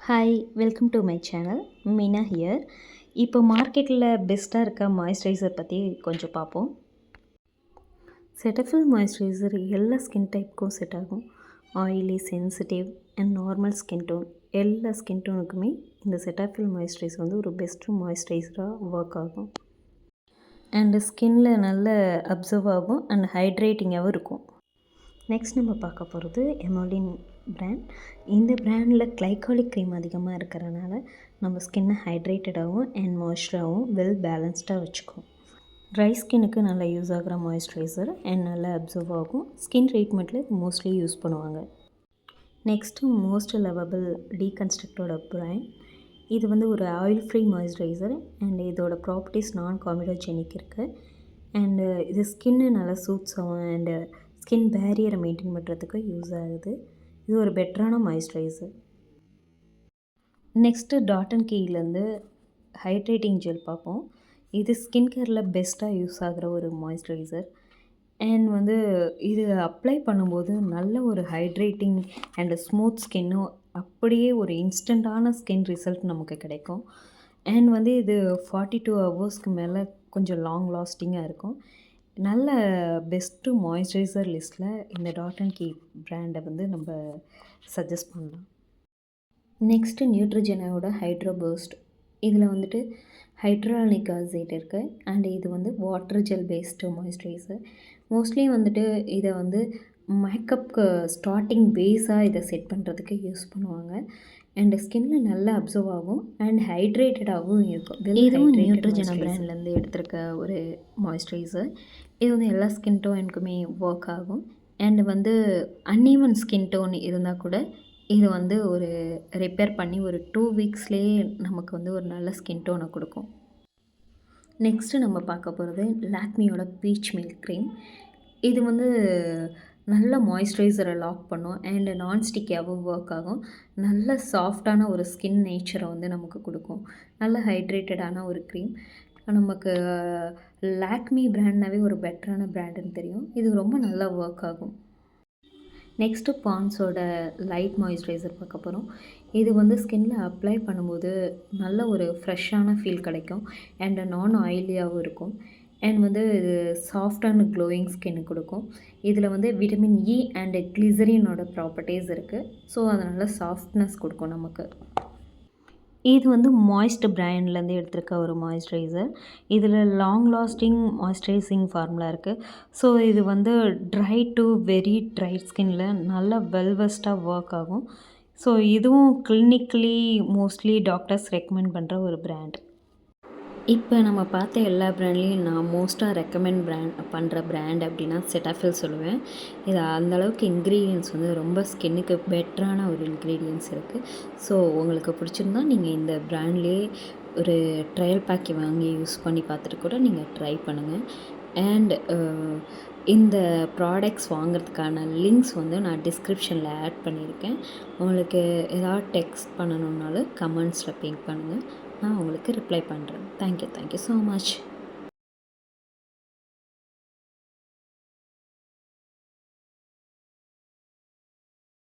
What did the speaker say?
Hi welcome to my channel Meena here. இப்போ மார்க்கெட்டில் பெஸ்ட்டாக இருக்க மாய்ஸ்சரைசர் பற்றி கொஞ்சம் பார்ப்போம். செட்டஃபில் மாய்ஸ்சரைசர் எல்லா ஸ்கின் டைப்புக்கும் செட் ஆகும். Oily, sensitive and normal skin tone எல்லா ஸ்கின் டோனுக்குமே இந்த செட்டஃபில் மாய்ஸ்சரைசர் வந்து ஒரு பெஸ்ட்டு மாய்ஸ்சரைசராக ஒர்க் ஆகும். அண்டு ஸ்கின்ல நல்ல அப்சர்வ் ஆகும் அண்ட் ஹைட்ரேட்டிங்காகவும் இருக்கும். நெக்ஸ்ட் நம்ம பார்க்க போகிறது எமோலின் பிராண்ட். இந்த பிராண்டில் கிளைகாலிக் க்ரீம் அதிகமாக இருக்கிறனால நம்ம ஸ்கின்னை ஹைட்ரேட்டடாகவும் அண்ட் மாய்ஸ்சராகவும் வெல் பேலன்ஸ்டாக வச்சுக்கும். ட்ரை ஸ்கின்னுக்கு நல்லா யூஸ் ஆகிற மாய்ஸ்சரைசர் அண்ட் நல்லா அப்சர்வ் ஆகும். ஸ்கின் ட்ரீட்மெண்ட்டில் மோஸ்ட்லி யூஸ் பண்ணுவாங்க. நெக்ஸ்ட்டு மோஸ்ட் லவபிள் டீகன்ஸ்ட்ரக்டோட பிராண்ட். இது வந்து ஒரு ஆயில் ஃப்ரீ மாய்ஸ்சரைசர் அண்ட் இதோட ப்ராப்பர்ட்டிஸ் நான் காமிடோஜெனிக் இருக்குது. அண்டு இது ஸ்கின்னு நல்லா சூட்ஸ் ஆகும் அண்டு ஸ்கின் பேரியரை மெயின்டைன் பண்ணுறதுக்கு யூஸ் ஆகுது. இது ஒரு பெட்டரான மாய்ஸ்சரைசர். நெக்ஸ்ட்டு டாட் அண்ட் கீலேருந்து ஹைட்ரேட்டிங் ஜெல் பார்ப்போம். இது ஸ்கின் கேரில் பெஸ்ட்டாக யூஸ் ஆகிற ஒரு மாய்ஸ்சரைசர். அண்ட் வந்து இது அப்ளை பண்ணும்போது நல்ல ஒரு ஹைட்ரேட்டிங் அண்ட் ஸ்மூத் ஸ்கின்னும் அப்படியே ஒரு இன்ஸ்டண்ட்டான ஸ்கின் ரிசல்ட் நமக்கு கிடைக்கும். அண்ட் வந்து இது 42 ஹவர்ஸ்க்கு மேலே கொஞ்சம் லாங் லாஸ்டிங்காக இருக்கும். நல்ல பெஸ்ட்டு மாய்ஸ்சரைசர் லிஸ்ட்டில் இந்த டாட் அண்ட் கீ பிராண்டை வந்து நம்ம சஜஸ்ட் பண்ணலாம். நெக்ஸ்ட்டு நியூட்ரிஜெனாவோட ஹைட்ரோ பர்ஸ்ட். இதில் வந்துட்டு ஹைட்ராலிக் ஆசிட் இருக்குது அண்ட் இது வந்து water gel based moisturizer. Mostly வந்துட்டு இதை வந்து மேக்கப்புக்கு ஸ்டார்டிங் பேஸாக இதை செட் பண்ணுறதுக்கு யூஸ் பண்ணுவாங்க. அண்ட் ஸ்கின்ல நல்லா அப்சர்வ் ஆகும் அண்ட் ஹைட்ரேட்டடாகவும் இருக்கும். இதுவும் நியூட்ரிஜெனா பிராண்ட்லேருந்து எடுத்திருக்க ஒரு மாய்ஸ்சரைசர். இது வந்து எல்லா ஸ்கின் டோனுக்குமே ஒர்க் ஆகும். அண்ட் வந்து அன்ஈவன் ஸ்கின் டோன் இருந்தால் கூட இது வந்து ஒரு ரிப்பேர் பண்ணி ஒரு 2 வீக்ஸ்லேயே நமக்கு வந்து ஒரு நல்ல ஸ்கின் டோனை கொடுக்கும். நெக்ஸ்ட்டு நம்ம பார்க்க போகிறது லாக்மியோட பீச் மில்க் க்ரீம். இது வந்து நல்ல மாய்ஸ்சரைசரை லாக் பண்ணும் அண்ட் நான்ஸ்டிக்காகவும் ஒர்க் ஆகும். நல்ல சாஃப்டான ஒரு ஸ்கின் நேச்சரை வந்து நமக்கு கொடுக்கும். நல்ல ஹைட்ரேட்டடான ஒரு க்ரீம். நமக்கு லாக்மி பிராண்ட்னாவே ஒரு பெட்டரான பிராண்டுன்னு தெரியும். இது ரொம்ப நல்லா ஒர்க் ஆகும். நெக்ஸ்ட்டு பாண்ட்ஸோட லைட் மாய்ஸ்சரைசர் பார்க்க போகிறோம். இது வந்து ஸ்கின்ல அப்ளை பண்ணும்போது நல்ல ஒரு ஃப்ரெஷ்ஷான ஃபீல் கிடைக்கும் அண்ட் நான் ஆயிலியாகவும் இருக்கும். அண்ட் வந்து இது சாஃப்ட் அண்ட் க்ளோயிங் ஸ்கின்னு கொடுக்கும். இதில் வந்து விட்டமின் இ அண்ட் கிளிசரினோட ப்ராப்பர்ட்டிஸ் இருக்குது. ஸோ அதனால் சாஃப்ட்னஸ் கொடுக்கும் நமக்கு. இது வந்து மாய்ஸ்ட் பிராண்ட்லேருந்து எடுத்திருக்க ஒரு மாய்ஸ்சரைசர். இதில் லாங் லாஸ்டிங் மாய்ஸ்சரைசிங் ஃபார்முலா இருக்குது. ஸோ இது வந்து ட்ரை டு வெரி ட்ரை ஸ்கின்ல நல்ல வெல்வெஸ்ட்டாக ஒர்க் ஆகும். ஸோ இதுவும் கிளினிக்கலி மோஸ்ட்லி டாக்டர்ஸ் ரெக்கமெண்ட் பண்ணுற ஒரு பிராண்ட். இப்போ நம்ம பார்த்த எல்லா பிராண்ட்லேயும் நான் மோஸ்ட்டாக ரெக்கமெண்ட் பண்ணுற பிராண்ட் அப்படின்னா செட்டாஃபில் சொல்லுவேன். இது அந்தளவுக்கு இன்க்ரீடியன்ட்ஸ் வந்து ரொம்ப ஸ்கின்னுக்கு பெட்டரான ஒரு இன்க்ரீடியன்ட்ஸ் இருக்குது. ஸோ உங்களுக்கு பிடிச்சிருந்தா நீங்கள் இந்த பிராண்ட்லேயே ஒரு ட்ரையல் பேக்கை வாங்கி யூஸ் பண்ணி பார்த்துட்டு கூட நீங்கள் ட்ரை பண்ணுங்கள். அண்ட் இந்த ப்ராடக்ட்ஸ் வாங்குறதுக்கான லிங்க்ஸ் வந்து நான் டிஸ்கிரிப்ஷனில் ஆட் பண்ணியிருக்கேன். உங்களுக்கு ஏதாவது டெக்ஸ்ட் பண்ணணுன்னாலும் கமெண்ட்ஸில் பிங் பண்ணுங்கள். நான் உங்களுக்கு ரிப்ளை பண்ணுறேன். Thank you so much.